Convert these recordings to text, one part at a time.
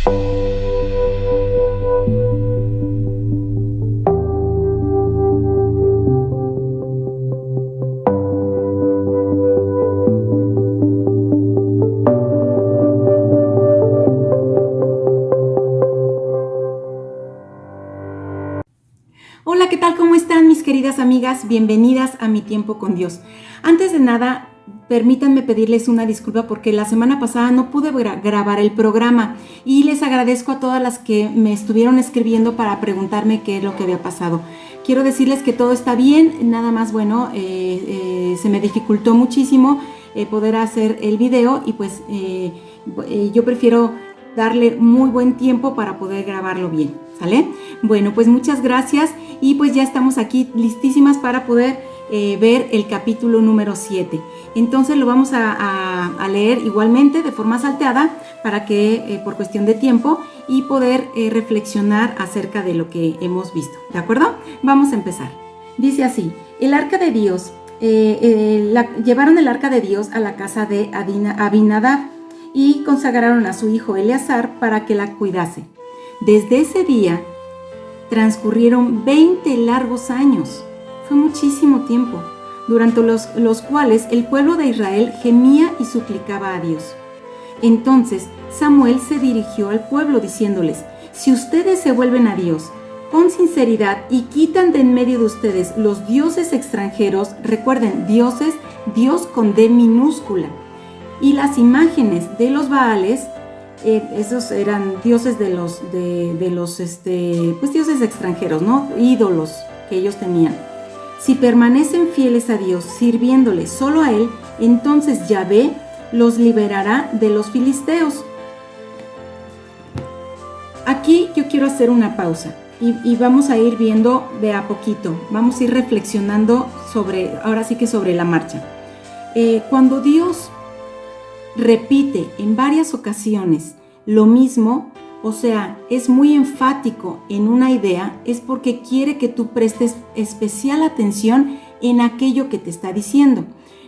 Hola, ¿qué tal? ¿Cómo están mis queridas amigas? Bienvenidas a Mi Tiempo con Dios. Antes de nada, permítanme pedirles una disculpa porque la semana pasada no pude grabar el programa y les agradezco a todas las que me estuvieron escribiendo para preguntarme qué es lo que había pasado. Quiero decirles que todo está bien, nada más bueno, se me dificultó muchísimo poder hacer el video y pues yo prefiero darle muy buen tiempo para poder grabarlo bien, ¿sale? Bueno, pues muchas gracias y pues ya estamos aquí listísimas para poder ver el capítulo número 7. Entonces lo vamos a leer igualmente de forma salteada para que por cuestión de tiempo y poder reflexionar acerca de lo que hemos visto, ¿de acuerdo? Vamos a empezar. Dice así: el arca de Dios, llevaron el arca de Dios a la casa de Abinadab y consagraron a su hijo Eleazar para que la cuidase. Desde ese día transcurrieron 20 largos años. Fue muchísimo tiempo, durante los cuales el pueblo de Israel gemía y suplicaba a Dios. Entonces Samuel se dirigió al pueblo diciéndoles: si ustedes se vuelven a Dios con sinceridad y quitan de en medio de ustedes los dioses extranjeros, recuerden, dioses, Dios con D minúscula, y las imágenes de los Baales, esos eran dioses de los pues dioses extranjeros, ¿no? Ídolos que ellos tenían. Si permanecen fieles a Dios, sirviéndole solo a Él, entonces Yahvé los liberará de los filisteos. Aquí yo quiero hacer una pausa y vamos a ir viendo de a poquito, vamos a ir reflexionando ahora sí que sobre la marcha. Cuando Dios repite en varias ocasiones lo mismo, o sea, es muy enfático en una idea, es porque quiere que tú prestes especial atención en aquello que te está diciendo.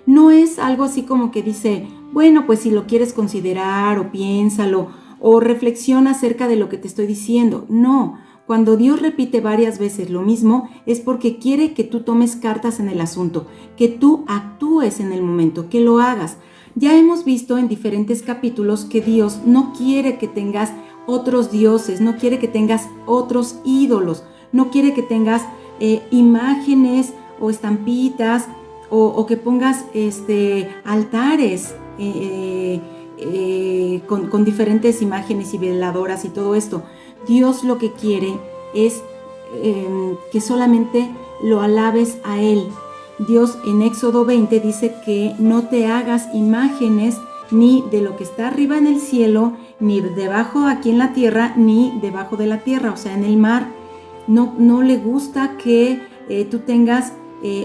No es algo así como que dice, bueno, pues si lo quieres considerar o piénsalo o reflexiona acerca de lo que te estoy diciendo. No, cuando Dios repite varias veces lo mismo es porque quiere que tú tomes cartas en el asunto, que tú actúes en el momento, que lo hagas. Ya hemos visto en diferentes capítulos que Dios no quiere que tengas otros dioses, no quiere que tengas otros ídolos, no quiere que tengas imágenes o estampitas o que pongas altares con diferentes imágenes y veladoras y todo esto. Dios lo que quiere es que solamente lo alabes a Él. Dios en Éxodo 20 dice que no te hagas imágenes ni de lo que está arriba en el cielo, ni debajo aquí en la tierra, ni debajo de la tierra, o sea, en el mar. No le gusta que tú tengas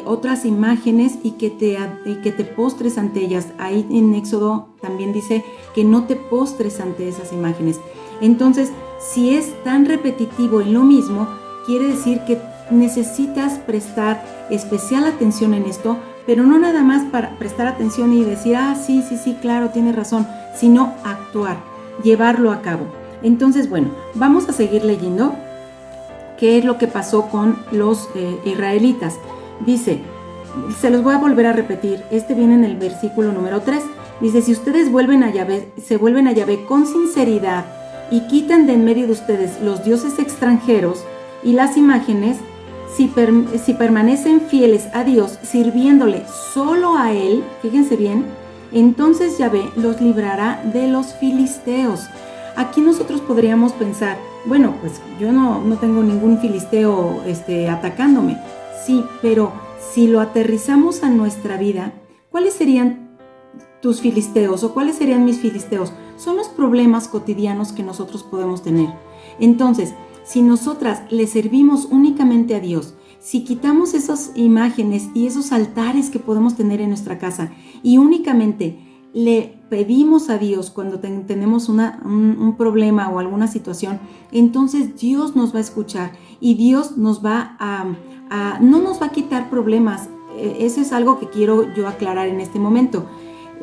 otras imágenes y que te postres ante ellas. Ahí en Éxodo también dice que no te postres ante esas imágenes. Entonces, si es tan repetitivo en lo mismo, quiere decir que necesitas prestar especial atención en esto, pero no nada más para prestar atención y decir, sí, claro, tienes razón, sino actuar, llevarlo a cabo. Entonces, bueno, vamos a seguir leyendo qué es lo que pasó con los israelitas. Dice, se los voy a volver a repetir, viene en el versículo número 3, dice, si ustedes se vuelven a Yahvé con sinceridad y quitan de en medio de ustedes los dioses extranjeros y las imágenes, si permanecen fieles a Dios, sirviéndole solo a Él, fíjense bien, entonces Yahvé los librará de los filisteos. Aquí nosotros podríamos pensar, bueno, pues yo no tengo ningún filisteo atacándome. Sí, pero si lo aterrizamos a nuestra vida, ¿cuáles serían tus filisteos o cuáles serían mis filisteos? Son los problemas cotidianos que nosotros podemos tener. Entonces, si nosotras le servimos únicamente a Dios, si quitamos esas imágenes y esos altares que podemos tener en nuestra casa y únicamente le pedimos a Dios cuando tenemos un problema o alguna situación, entonces Dios nos va a escuchar y Dios nos va no nos va a quitar problemas. Eso es algo que quiero yo aclarar en este momento.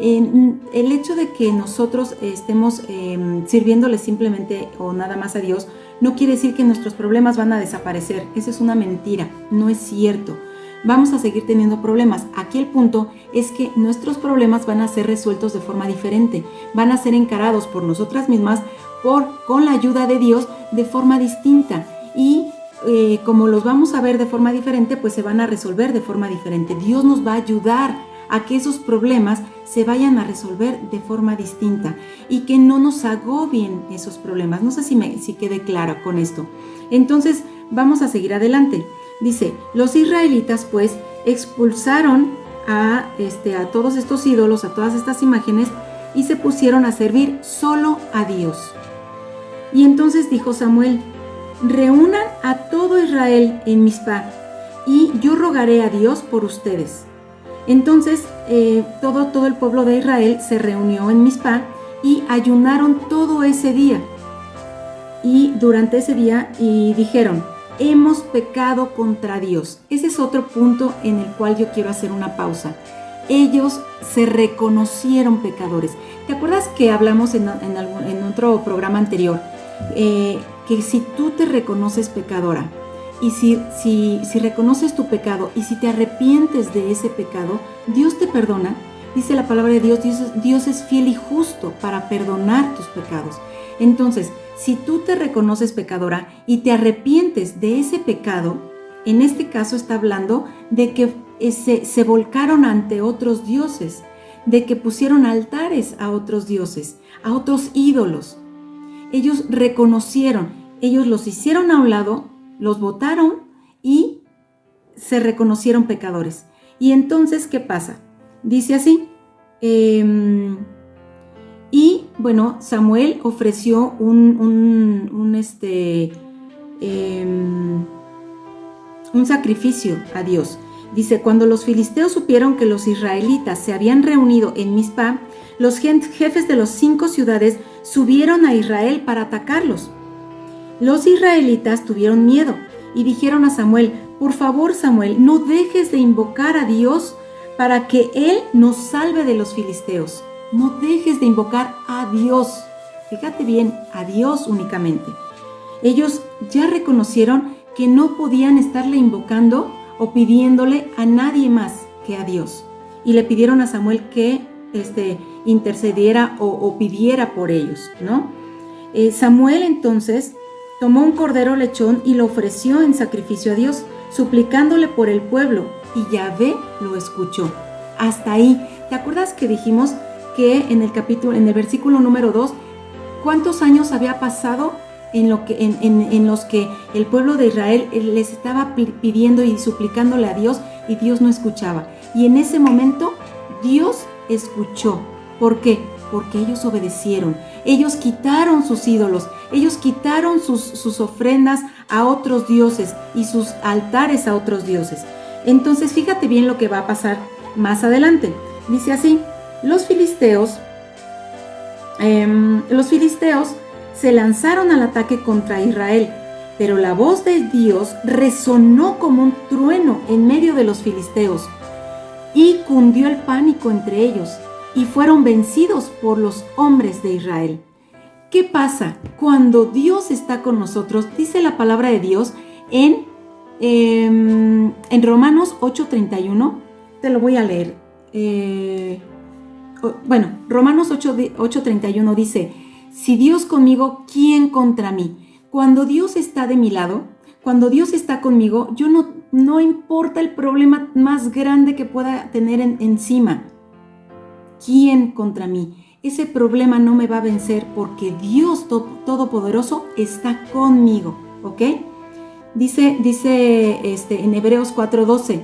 El hecho de que nosotros estemos sirviéndole simplemente o nada más a Dios no quiere decir que nuestros problemas van a desaparecer. Eso es una mentira, no es cierto. Vamos a seguir teniendo problemas. Aquí el punto es que nuestros problemas van a ser resueltos de forma diferente, van a ser encarados por nosotras mismas, con la ayuda de Dios, de forma distinta. Y como los vamos a ver de forma diferente, pues se van a resolver de forma diferente. Dios nos va a ayudar a que esos problemas se vayan a resolver de forma distinta y que no nos agobien esos problemas. No sé si quede claro con esto. Entonces, vamos a seguir adelante. Dice, los israelitas pues expulsaron a todos estos ídolos, a todas estas imágenes, y se pusieron a servir solo a Dios. Y entonces dijo Samuel, reúnan a todo Israel en Mizpá, y yo rogaré a Dios por ustedes. Entonces todo el pueblo de Israel se reunió en Mizpá y ayunaron todo ese día. Y durante ese día y dijeron, hemos pecado contra Dios. Ese es otro punto en el cual yo quiero hacer una pausa. Ellos se reconocieron pecadores. ¿Te acuerdas que hablamos en otro programa anterior? Que si tú te reconoces pecadora y si reconoces tu pecado y si te arrepientes de ese pecado, Dios te perdona. Dice la palabra de Dios, Dios es fiel y justo para perdonar tus pecados. Entonces, si tú te reconoces pecadora y te arrepientes de ese pecado, en este caso está hablando de que se volcaron ante otros dioses, de que pusieron altares a otros dioses, a otros ídolos. Ellos reconocieron, ellos los hicieron a un lado, los botaron y se reconocieron pecadores. Y entonces, ¿qué pasa? Dice así, y bueno, Samuel ofreció un sacrificio a Dios. Dice, cuando los filisteos supieron que los israelitas se habían reunido en Mizpá, los jefes de las 5 ciudades subieron a Israel para atacarlos. Los israelitas tuvieron miedo y dijeron a Samuel, por favor Samuel, no dejes de invocar a Dios para que Él nos salve de los filisteos. No dejes de invocar a Dios. Fíjate bien, a Dios únicamente. Ellos ya reconocieron que no podían estarle invocando o pidiéndole a nadie más que a Dios. Y le pidieron a Samuel que intercediera o pidiera por ellos, ¿no? Samuel entonces tomó un cordero lechón y lo ofreció en sacrificio a Dios, suplicándole por el pueblo, y Yahvé lo escuchó. Hasta ahí. ¿Te acuerdas que dijimos que en el versículo número 2, cuántos años había pasado en los que el pueblo de Israel les estaba pidiendo y suplicándole a Dios y Dios no escuchaba? Y en ese momento Dios escuchó. ¿Por qué? Porque ellos obedecieron. Ellos quitaron sus ídolos, ellos quitaron sus ofrendas a otros dioses y sus altares a otros dioses. Entonces fíjate bien lo que va a pasar más adelante. Dice así, los filisteos se lanzaron al ataque contra Israel, pero la voz de Dios resonó como un trueno en medio de los filisteos y cundió el pánico entre ellos y fueron vencidos por los hombres de Israel. ¿Qué pasa? Cuando Dios está con nosotros, dice la palabra de Dios en Romanos 8:31, te lo voy a leer. Romanos 8:31 dice, si Dios conmigo, ¿quién contra mí? Cuando Dios está de mi lado, cuando Dios está conmigo, yo no importa el problema más grande que pueda tener encima. ¿Quién contra mí? Ese problema no me va a vencer porque Dios Todopoderoso está conmigo, ¿ok? Dice en Hebreos 4:12,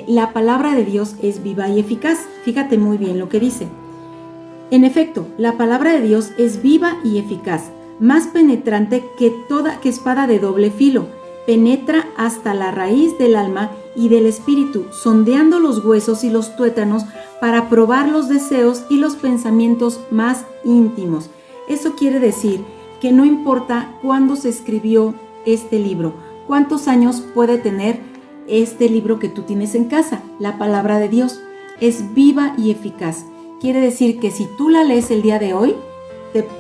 la palabra de Dios es viva y eficaz. Fíjate muy bien lo que dice. En efecto, la palabra de Dios es viva y eficaz, más penetrante que toda espada de doble filo. Penetra hasta la raíz del alma y del espíritu, sondeando los huesos y los tuétanos para probar los deseos y los pensamientos más íntimos. Eso quiere decir que no importa cuándo se escribió este libro, cuántos años puede tener este libro que tú tienes en casa, la palabra de Dios es viva y eficaz. quiere decir que si tú la lees el día de hoy,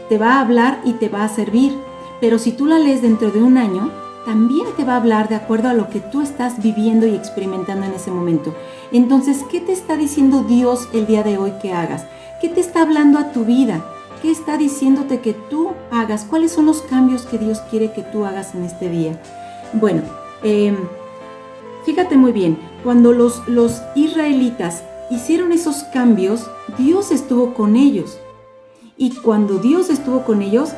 te va a hablar y te va a servir. Pero si tú la lees dentro de un año, también te va a hablar de acuerdo a lo que tú estás viviendo y experimentando en ese momento. Entonces, ¿qué te está diciendo Dios el día de hoy que hagas? ¿Qué te está hablando a tu vida? ¿Qué está diciéndote que tú hagas? ¿Cuáles son los cambios que Dios quiere que tú hagas en este día? Bueno, fíjate muy bien, cuando los israelitas hicieron esos cambios, Dios estuvo con ellos. Y cuando Dios estuvo con ellos,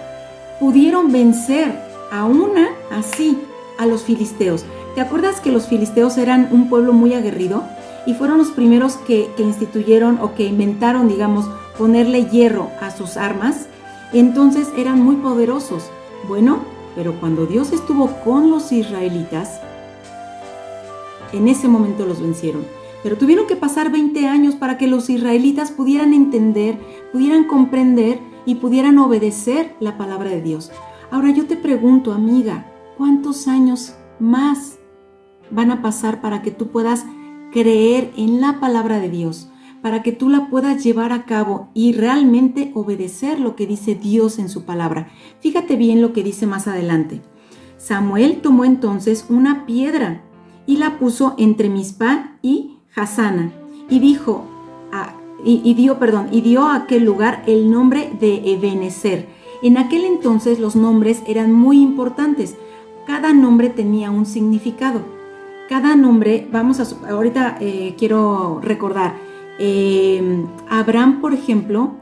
pudieron vencer así a los filisteos. ¿Te acuerdas que los filisteos eran un pueblo muy aguerrido? Y fueron los primeros que instituyeron o que inventaron, digamos, ponerle hierro a sus armas. Entonces eran muy poderosos. Bueno, pero cuando Dios estuvo con los israelitas, en ese momento los vencieron. Pero tuvieron que pasar 20 años para que los israelitas pudieran entender, pudieran comprender y pudieran obedecer la palabra de Dios. Ahora yo te pregunto, amiga, ¿cuántos años más van a pasar para que tú puedas creer en la palabra de Dios? Para que tú la puedas llevar a cabo y realmente obedecer lo que dice Dios en su palabra. Fíjate bien lo que dice más adelante. Samuel tomó entonces una piedra y la puso entre Mizpa y Jasana y dio a aquel lugar el nombre de Ebenezer. En aquel entonces los nombres eran muy importantes. Cada nombre tenía un significado. Cada nombre, ahorita quiero recordar, Abraham, por ejemplo,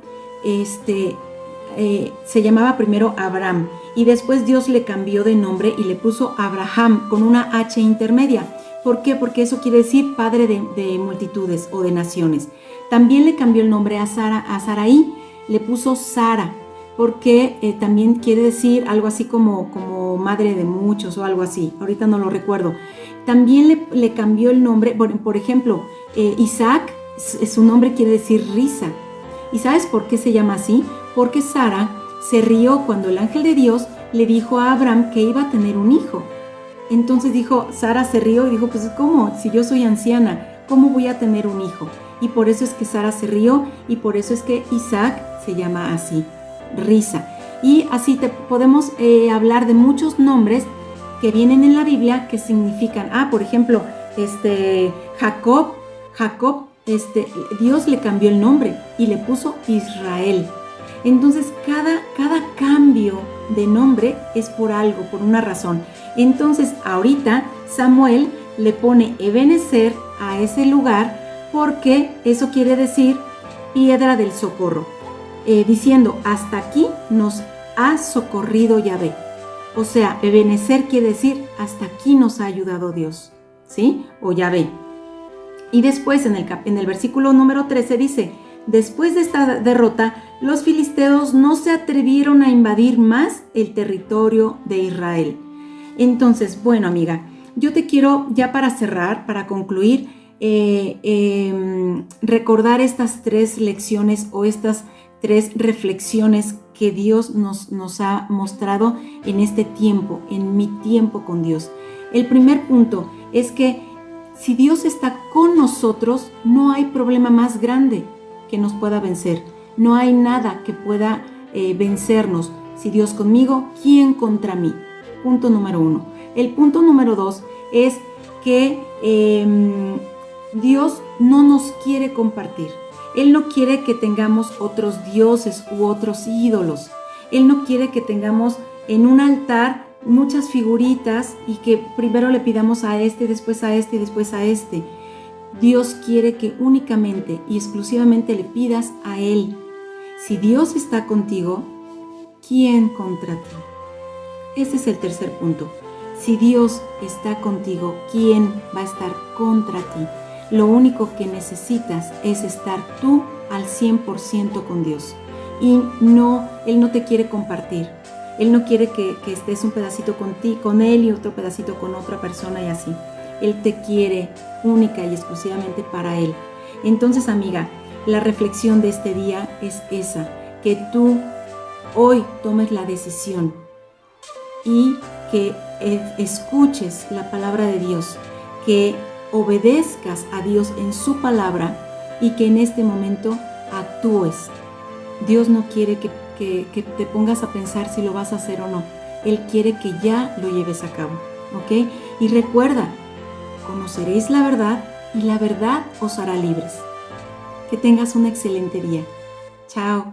se llamaba primero Abraham y después Dios le cambió de nombre y le puso Abraham con una H intermedia. ¿Por qué? Porque eso quiere decir padre de multitudes o de naciones. También le cambió el nombre a Sarai, le puso Sara, porque también quiere decir algo así como madre de muchos o algo así. Ahorita no lo recuerdo. También le cambió el nombre, por ejemplo, Isaac, su nombre quiere decir risa. ¿Y sabes por qué se llama así? Porque Sara se rió cuando el ángel de Dios le dijo a Abraham que iba a tener un hijo. Entonces Sara se rió y dijo, pues ¿cómo? Si yo soy anciana, ¿cómo voy a tener un hijo? Y por eso es que Sara se rió y por eso es que Isaac se llama así, risa. Y así podemos hablar de muchos nombres que vienen en la Biblia que significan, por ejemplo, Jacob, Dios le cambió el nombre y le puso Israel. Entonces cada cambio de nombre es por algo, por una razón. Entonces ahorita Samuel le pone Ebenezer a ese lugar porque eso quiere decir piedra del socorro, diciendo hasta aquí nos ha socorrido Yahvé. O sea, Ebenezer quiere decir hasta aquí nos ha ayudado Dios, ¿sí? O Yahvé. Y después en el versículo número 13 dice, después de esta derrota, los filisteos no se atrevieron a invadir más el territorio de Israel. Entonces, bueno, amiga, yo te quiero ya para cerrar, para concluir, recordar estas 3 lecciones o estas 3 reflexiones que Dios nos ha mostrado en este tiempo, en mi tiempo con Dios. El primer punto es que si Dios está con nosotros, no hay problema más grande que nos pueda vencer. No hay nada que pueda vencernos. Si Dios conmigo, ¿quién contra mí? Punto número 1. El punto número 2 es que Dios no nos quiere compartir. Él no quiere que tengamos otros dioses u otros ídolos. Él no quiere que tengamos en un altar muchas figuritas y que primero le pidamos a después a y después a este. Dios quiere que únicamente y exclusivamente le pidas a Él. Si Dios está contigo, ¿quién contra ti? Ese es el tercer punto. Si Dios está contigo, ¿quién va a estar contra ti? Lo único que necesitas es estar tú al 100% con Dios. Y Él no te quiere compartir. Él no quiere que estés un pedacito con Él y otro pedacito con otra persona y así. Él te quiere única y exclusivamente para Él. Entonces, amiga, la reflexión de este día es esa, que tú hoy tomes la decisión y que escuches la palabra de Dios, que obedezcas a Dios en su palabra y que en este momento actúes. Dios no quiere que te pongas a pensar si lo vas a hacer o no. Él quiere que ya lo lleves a cabo, ¿ok? Y recuerda, conoceréis la verdad y la verdad os hará libres. Que tengas un excelente día. Chao.